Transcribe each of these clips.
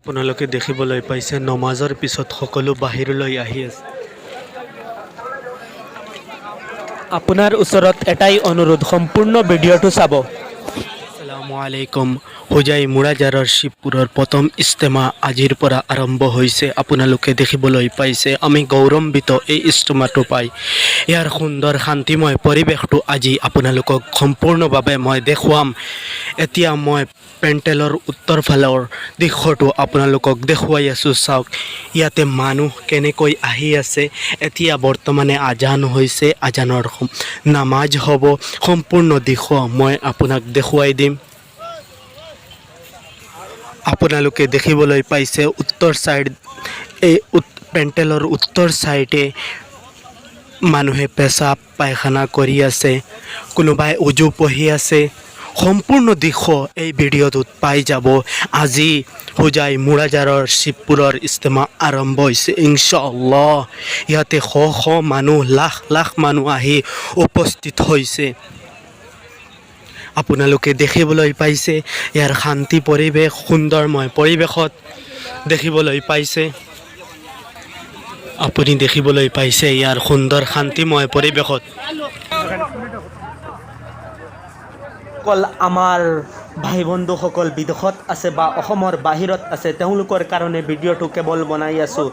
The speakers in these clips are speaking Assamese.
আপোনালোকে দেখিবলৈ পাইছে নমাজৰ পিছত সকলো বাহিৰলৈ আহি আছে। আপোনাৰ ওচৰত এটাই অনুৰোধ, সম্পূৰ্ণ ভিডিঅ'টো চাব। আসসালামু আলাইকুম। হোজাই মুৰাজাৰৰ শিৱপুৰৰ প্ৰথম ইজতেমা আজিৰ পৰা আৰম্ভ হৈছে। আপোনালোকে দেখিবলৈ পাইছে, আমি গৌৰৱান্বিত এই ইজতেমাটো পাই। ইয়াৰ সুন্দৰ শান্তিময় পৰিৱেশটো আজি আপোনালোকক সম্পূৰ্ণভাৱে মই দেখুৱাম। এতিয়া মই পেণ্ডেলৰ উত্তৰ ফালৰ দৃশ্যটো আপোনালোকক দেখুৱাই আছোঁ। চাওক, ইয়াতে মানুহ কেনেকৈ আহি আছে। এতিয়া বৰ্তমানে আজান হৈছে, আজানৰ নামাজ হ'ব। সম্পূৰ্ণ দৃশ্য মই আপোনাক দেখুৱাই দিম। আপোনালোকে দেখিবলৈ পাইছে উত্তৰ চাইড, এই পেণ্ডেলৰ উত্তৰ চাইডে মানুহে পেচাব পায়খানা কৰি আছে, কোনোবাই উজু পঢ়ি আছে। সম্পূৰ্ণ দৃশ্য এই ভিডিঅ'টোত পাই যাব। আজি হোজাই মুৰাজাৰৰ শিৱপুৰৰ ইজতেমা আৰম্ভ হৈছে ইনশাআল্লাহ। ইয়াতে শ শ মানুহ, লাখ লাখ মানুহ আহি উপস্থিত হৈছে। আপোনালোকে দেখিবলৈ পাইছে ইয়াৰ শান্তি পৰিৱেশ, সুন্দৰময় পৰিৱেশত দেখিবলৈ পাইছে। আপুনি দেখিবলৈ পাইছে ইয়াৰ সুন্দৰ শান্তিময় পৰিৱেশত। অকল আমাৰ ভাই বন্ধুসকল বিদেশত আছে বা অসমৰ বাহিৰত আছে, তেওঁলোকৰ কাৰণে ভিডিঅ'টো কেৱল বনাই আছোঁ।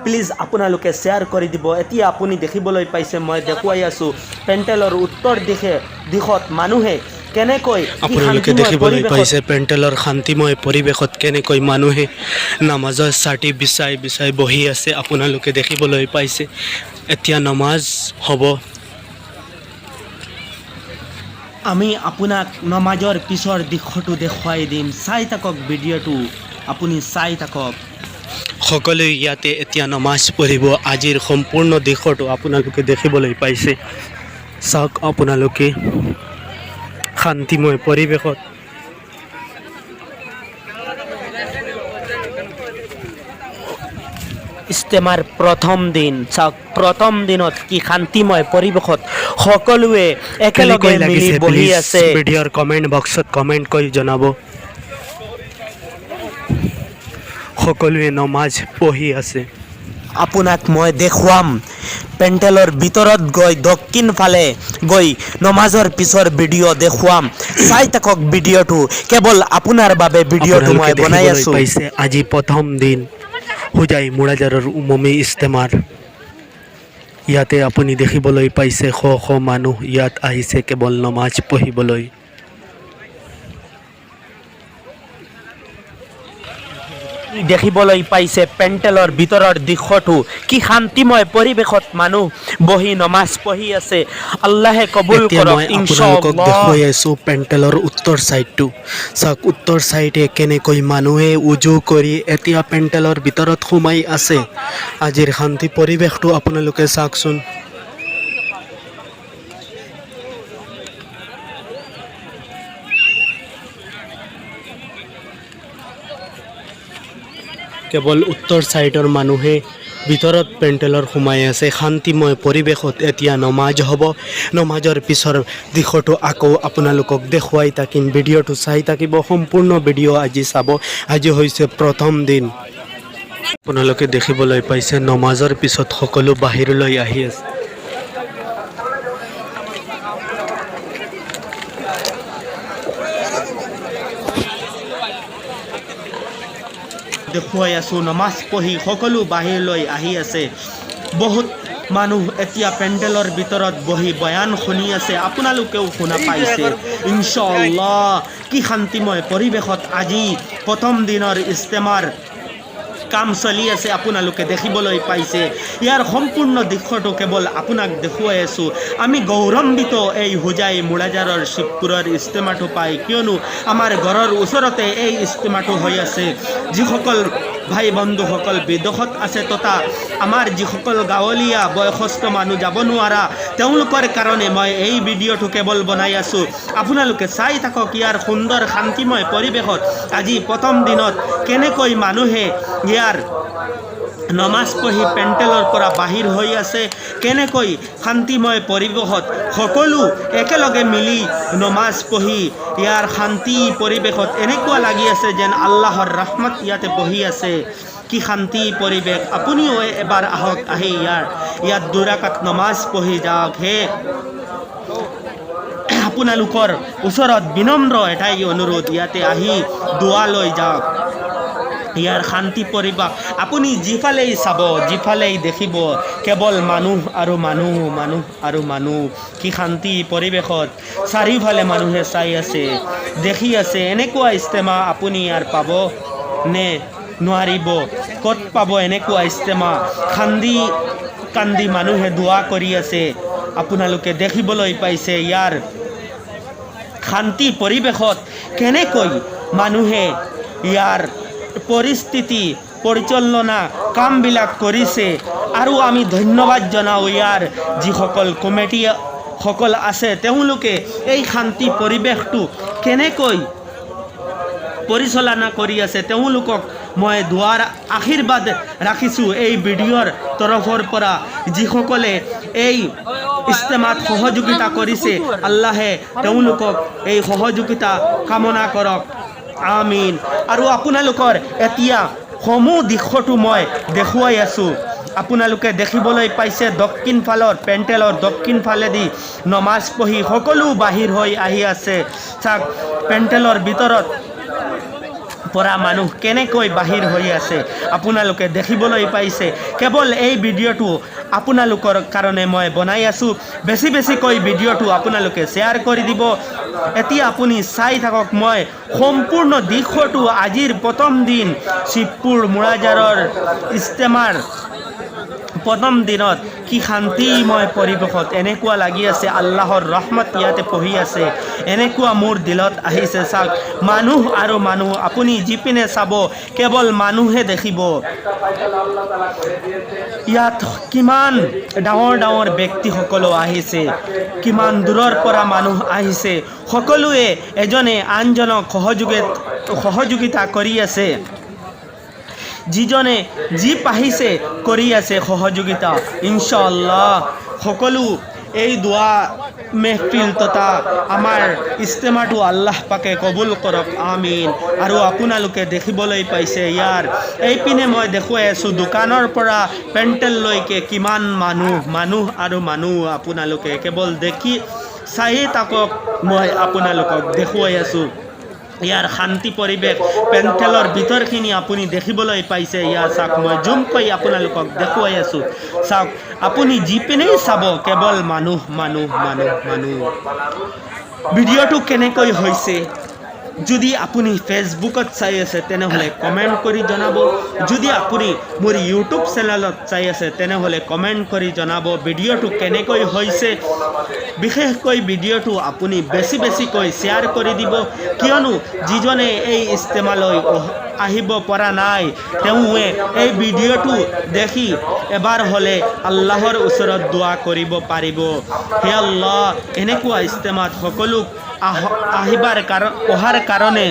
প্লিজ আপোনালোকে শ্বেয়াৰ কৰি দিব। এতিয়া আপুনি দেখিবলৈ পাইছে, মই দেখুৱাই আছোঁ পেণ্ডেলৰ উত্তৰ দিশত মানুহে কেনেকৈ আপোনালোকে দেখিবলৈ পাইছে পেণ্ডেলৰ শান্তিময় পৰিৱেশত কেনেকৈ মানুহে নামাজৰ চাটি বিছাই বিছাই বহি আছে। আপোনালোকে দেখিবলৈ পাইছে এতিয়া নমাজ হ'ব। আমি আপোনাক নমাজৰ পিছৰ দৃশ্যটো দেখুৱাই দিম। চাই থাকক ভিডিঅ'টো, আপুনি চাই থাকক। সকলোৱে ইয়াতে এতিয়া নমাজ পঢ়িব। আজিৰ সম্পূৰ্ণ দৃশ্যটো আপোনালোকে দেখিবলৈ পাইছে। চাওক আপোনালোকে শান্তিময় পৰিৱেশত ইজতেমাৰ প্ৰথম দিন, চাওক প্ৰথম দিনত কি শান্তিময় পৰিৱেশত সকলোৱে একেলগে মিলি বহি আছে। ভিডিঅ'ৰ কমেণ্ট বক্সত কমেণ্ট কৰি জনাব। সকলোৱে নমাজ পঢ়ি আছে। আপোনাক মই দেখুৱাম পেণ্ডেলৰ ভিতৰত গৈ, দক্ষিণ ফালে গৈ নমাজৰ পিছৰ ভিডিঅ' দেখুৱাম। চাই থাকক ভিডিঅ'টো, কেৱল আপোনাৰ বাবে ভিডিঅ'টো মই বনাই আছোঁ। পাইছে আজি প্ৰথম দিন হোজাই মুৰাজাৰৰ উমমি ইজতেমাৰ। ইয়াতে আপুনি দেখিবলৈ পাইছে শ শ মানুহ ইয়াত আহিছে কেৱল নমাজ পঢ়িবলৈ। দেখিবলৈ পাইছে পেণ্ডেলৰ ভিতৰৰ দৃশ্যটো, কি শান্তিময় পৰিৱেশত মানুহ বহি নমাজ পঢ়ি আছে। আল্লাহে কবুল কৰক ইনশাআল্লাহ। দেখুৱাই আছোঁ পেণ্ডেলৰ উত্তৰ চাইডটো। চাওক উত্তৰ চাইডে কেনেকৈ মানুহে উজু কৰি এতিয়া পেণ্ডেলৰ ভিতৰত সোমাই আছে। আজিৰ শান্তি পৰিৱেশটো আপোনালোকে চাওকচোন। কেৱল উত্তৰ চাইডৰ মানুহে ভিতৰত পেণ্ডেলৰ সোমাই আছে। শান্তিময় পৰিৱেশত এতিয়া নমাজ হ'ব। নমাজৰ পিছৰ দৃশ্যটো আকৌ আপোনালোকক দেখুৱাই থাকিম। ভিডিঅ'টো চাই থাকিব, সম্পূৰ্ণ ভিডিঅ' আজি চাব। আজি হৈছে প্ৰথম দিন। আপোনালোকে দেখিবলৈ পাইছে নমাজৰ পিছত সকলো বাহিৰলৈ আহি আছে। দেখুৱাই আছোঁ নমাজ পঢ়ি সকলো বাহিৰলৈ আহি আছে। বহুত মানুহ এতিয়া পেণ্ডেলৰ ভিতৰত বহি বয়ান শুনি আছে। আপোনালোকেও শুনা পাইছে ইনশাআল্লাহ। কি শান্তিময় পৰিৱেশত আজি প্ৰথম দিনৰ ইজতেমাৰ কাম চলি আছে। আপোনালোকে দেখিবলৈ পাইছে ইয়াৰ সম্পূৰ্ণ দৃশ্যটো কেৱল আপোনাক দেখুৱাই আছোঁ। আমি গৌৰৱান্বিত এই হোজাই মুৰাজাৰৰ শিৱপুৰৰ ইজতেমাটো পাই, কিয়নো আমাৰ ঘৰৰ ওচৰতে এই ইজতেমাটো হৈ আছে। যিসকল ভাই বন্ধুসকল বিদেশত আছে তথা আমাৰ যিসকল গাঁৱলীয়া বয়সস্থ মানুহ যাব নোৱাৰা, তেওঁলোকৰ কাৰণে মই এই ভিডিঅ'টো কেৱল বনাই আছোঁ। আপোনালোকে চাই থাকক ইয়াৰ সুন্দৰ শান্তিময় পৰিৱেশত আজি প্ৰথম দিনত কেনেকৈ মানুহে ইয়াৰ নমাজ পঢ়ি পেণ্টেলৰ পৰা বাহিৰ হৈ আছে, কেনেকৈ শান্তিময় পৰিৱেশত সকলো একেলগে মিলি নমাজ পঢ়ি ইয়াৰ শান্তি পৰিৱেশত এনেকুৱা লাগি আছে যেন আল্লাহৰ ৰহমত ইয়াতে বহি আছে। কি শান্তি পৰিৱেশ। আপুনিও এবাৰ আহক, আহি ইয়াত দুৰাকাত নমাজ পঢ়ি যাওক। হে আপোনালোকৰ ওচৰত বিনম্ৰ এটাই অনুৰোধ, ইয়াতে আহি দোৱা লৈ যাওক। ইয়াৰ শান্তি পৰিৱেশ আপুনি যিফালেই চাব, যিফালেই দেখিব, কেৱল মানুহ আৰু মানুহ, মানুহ আৰু মানুহ। কি শান্তি পৰিৱেশত চাৰিওফালে মানুহে চাই আছে, দেখি আছে। এনেকুৱা ইস্তেমা আপুনি ইয়াৰ পাব নে নোৱাৰিব? ক'ত পাব এনেকুৱা ইস্তেমা? কান্দি কান্দি মানুহে দোৱা কৰি আছে, আপোনালোকে দেখিবলৈ পাইছে। ইয়াৰ শান্তি পৰিৱেশত কেনেকৈ মানুহে ইয়াৰ পৰিস্থিতি পৰিচালনা কামবিলাক কৰিছে। আৰু আমি ধন্যবাদ জনাওঁ ইয়াৰ যিসকল কমিটিসকল আছে, তেওঁলোকে এই শান্তি পৰিৱেশটো কেনেকৈ পৰিচালনা কৰি আছে, তেওঁলোকক মই দুৱাৰ আশীৰ্বাদ ৰাখিছোঁ এই ভিডিঅ'ৰ তৰফৰ পৰা। যিসকলে এই ইস্তেমাত সহযোগিতা কৰিছে, আল্লাহে তেওঁলোকক এই সহযোগিতা কামনা কৰক, আমিন। আৰু আপোনালোকৰ এতিয়া সমূহ দিশটো মই দেখুৱাই আছোঁ। আপোনালোকে দেখিবলৈ পাইছে দক্ষিণ ফালৰ পেণ্টেলৰ দক্ষিণ ফালেদি নমাজ পঢ়ি সকলো বাহিৰ হৈ আহি আছে। চাওক পেণ্টেলৰ ভিতৰত পৰা মানুহ কেনেকৈ বাহিৰ হৈ আছে আপোনালোকে দেখিবলৈ পাইছে। কেৱল এই ভিডিঅ'টো আপোনালোকৰ কাৰণে মই বনাই আছোঁ। বেছিকৈ ভিডিঅ'টো আপোনালোকে শ্বেয়াৰ কৰি দিব। এতিয়া আপুনি চাই থাকক, মই সম্পূৰ্ণ দিশটো আজিৰ প্ৰথম দিন শিৱপুৰ মুৰাজাৰৰ ইস্তেমাৰ প্ৰথম দিনত কি শান্তিময় পৰিৱেশত এনেকুৱা লাগি আছে, আল্লাহৰ ৰহমত ইয়াতে পঢ়ি আছে, এনেকুৱা মোৰ দিলত আহিছে। চাওক মানুহ আৰু মানুহ, আপুনি যিপিনে চাব কেৱল মানুহে দেখিব। ইয়াত কিমান ডাঙৰ ডাঙৰ ব্যক্তিসকলো আহিছে, কিমান দূৰৰ পৰা মানুহ আহিছে, সকলোৱে এজনে আনজনক সহযোগিতা কৰি আছে। যিজনে যি পাৰিছে কৰি আছে সহযোগিতা। ইনশাআল্লাহ সকলো এই দোৱা মেহফিল তথা আমাৰ ইস্তেমাটো আল্লাহ পাকে কবুল কৰক, আমিন। আৰু আপোনালোকে দেখিবলৈ পাইছে ইয়াৰ এইপিনে মই দেখুৱাই আছোঁ দোকানৰ পৰা পেণ্টেললৈকে কিমান মানুহ আৰু মানুহ। আপোনালোকে কেৱল দেখি চাই থাকক, মই আপোনালোকক দেখুৱাই আছোঁ ইয়াৰ শান্তি পৰিৱেশ। পেণ্টেলৰ ভিতৰখিনি আপুনি দেখিবলৈ পাইছে। ইয়াৰ চাওক মই জুম কৰি আপোনালোকক দেখুৱাই আছোঁ। চাওক আপুনি যিপিনেই চাব কেৱল মানুহ মানুহ মানুহ মানুহ। ভিডিঅ'টো কেনেকৈ হৈছে, যদি আপুনি ফেচবুকত চাই আছে তেনেহ'লে কমেণ্ট কৰি জনাব। যদি আপুনি মোৰ ইউটিউব চেনেলত চাই আছে তেনেহ'লে কমেণ্ট কৰি জনাব ভিডিঅ'টো কেনেকৈ হৈছে। বিশেষকৈ ভিডিঅ'টো আপুনি বেছিকৈ শ্বেয়াৰ কৰি দিব, কিয়নো যিজনে এই ইস্তেমালৈ আহিব পৰা নাই তেওঁৱে এই ভিডিঅ'টো দেখি এবাৰ হ'লে আল্লাহৰ ওচৰত দোৱা কৰিব পাৰিব। হে আল্লাহ, এনেকুৱা ইস্তেমাত সকলোক অহাৰ কাৰণে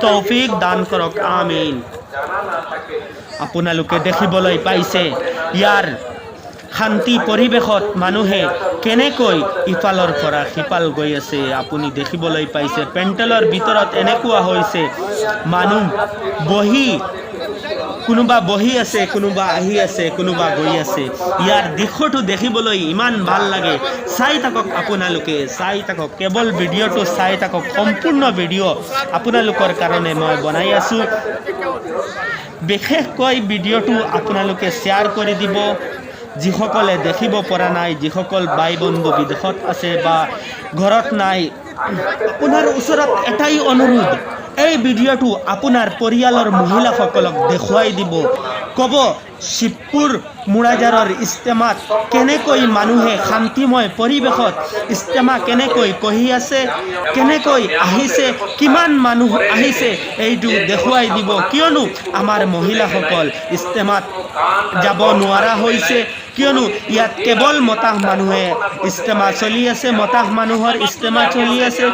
তৌফিক দান কৰক, আমিন। আপোনালোকে দেখিবলৈ পাইছে ইয়াৰ শান্তি পৰিৱেশত মানুহে কেনেকৈ ইফালৰ পৰা সিফাল গৈ আছে। আপুনি দেখিবলৈ পাইছে পেণ্টেলৰ ভিতৰত এনেকুৱা হৈছে মানুহ কোনোবা বহি আছে, কোনোবা আহি আছে, কোনোবা গৈ আছে। ইয়াৰ দৃশ্যটো দেখিবলৈ ইমান ভাল লাগে। চাই থাকক আপোনালোকে, চাই থাকক, কেৱল ভিডিঅ'টো চাই থাকক। সম্পূৰ্ণ ভিডিঅ' আপোনালোকৰ কাৰণে মই বনাই আছোঁ। বিশেষকৈ ভিডিঅ'টো আপোনালোকে শ্বেয়াৰ কৰি দিব। যিসকলে দেখিব পৰা নাই, যিসকল বাই বন্ধু বিদেশত আছে বা ঘৰত নাই, আপোনাৰ ওচৰত এটাই অনুৰোধ, এই ভিডিঅ'টো আপোনাৰ পৰিয়ালৰ মহিলাসকলক দেখুৱাই দিব। ক'ব শিৱপুৰ মুৰাজাৰৰ ইস্তেমাত কেনেকৈ মানুহে শান্তিময় পৰিৱেশত ইস্তেমা কেনেকৈ কঢ়ি আছে, কেনেকৈ আহিছে, কিমান মানুহ আহিছে, এইটো দেখুৱাই দিব। কিয়নো আমাৰ মহিলাসকল ইস্তেমাত যাব নোৱাৰা হৈছে, কিয়নো ইয়াত কেৱল মতা মানুহে ইস্তেমা চলি আছে, মতা মানুহৰ ইস্তেমা চলি আছে।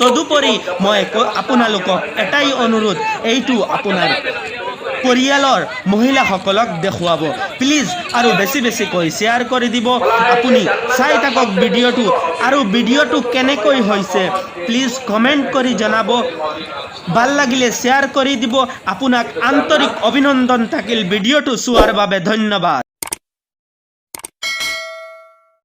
তদুপৰি মই আপোনালোকক এটাই অনুৰোধ, এইটো আপোনাৰ পৰিয়ালৰ মহিলাসকলক দেখুৱাব প্লিজ, আৰু বেছিকৈ শ্বেয়াৰ কৰি দিব। আপুনি চাই থাকক ভিডিঅ'টো, আৰু ভিডিঅ'টো কেনেকৈ হৈছে প্লিজ কমেণ্ট কৰি জনাব। ভাল লাগিলে শ্বেয়াৰ কৰি দিব। আপোনাক আন্তৰিক অভিনন্দন থাকিল ভিডিঅ'টো চোৱাৰ বাবে, ধন্যবাদ।